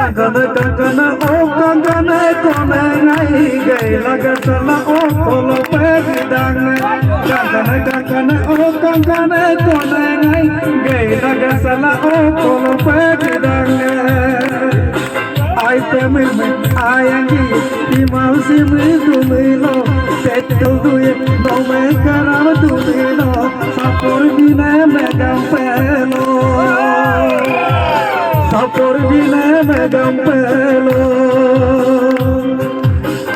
Kankana kankana oh kankana kone nai gay lagasala oh kolo pegidang. Kankana kankana oh kankana kone nai gay lagasala oh kolo pegidang. Ai pemil me ayangi imal simi tumilo setel duye no me karam tumilo sapor bine me gampelo sapor bine me gampelo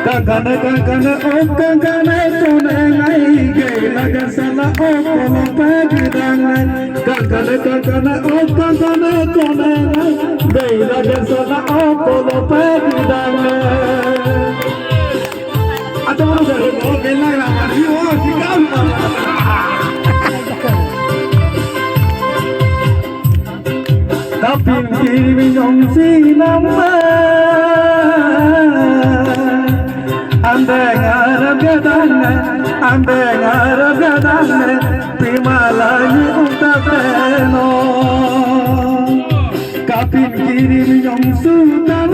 kankana kankana oh kankana kone nai gay lagasala oh kolo pegidang. Kankana kankana oh kankana kone nai gay lagasala oh kolo pegidang. Atau mana dah oh gelak lah mari oh tikam. Kapin kiri nyong sinam ande ngarap gadang pimalani untapeno kapin kiri nyong sutan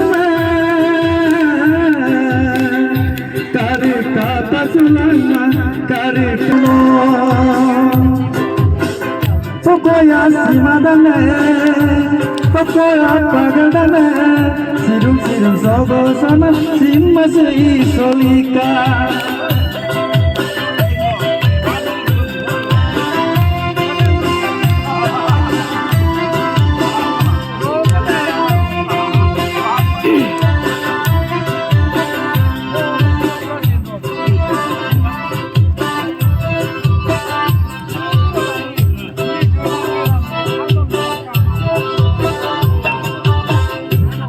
kare kata sulana kare kuno pokoya simadane pokoya pagadane sirum sirum sogo sana simmasei solika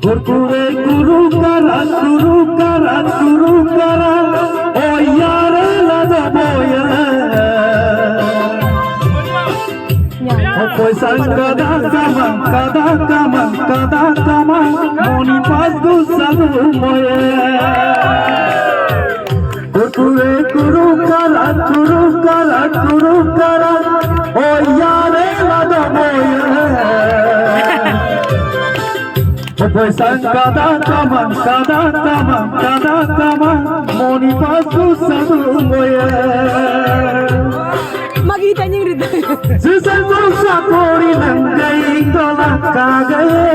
Kurkure kuru kara oh yare la do boya oh koi sang kada kama moni pas gu salu moye kurkure kuru kara oh yare la do boya Koi sang kada kama moni pasu sabu moye Magita niyang rito. Susal sa kori nanggay tola kagaye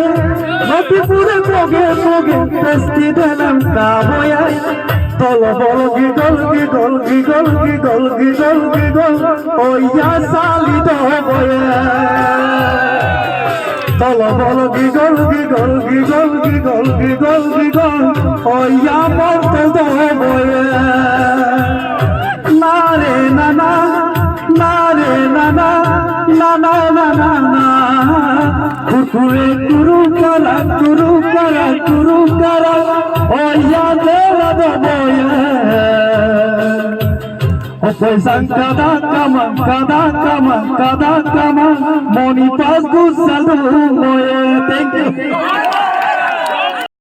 Mati pure poge pesti dalam kamoya Tolo bolo gigol Oh ya sali do boye Tolo bolo gigol oh ya morto do boye nare nana kurkure kuru kara oh ya dela do boye Koi sang kada kama moni pas gu salu moye thank you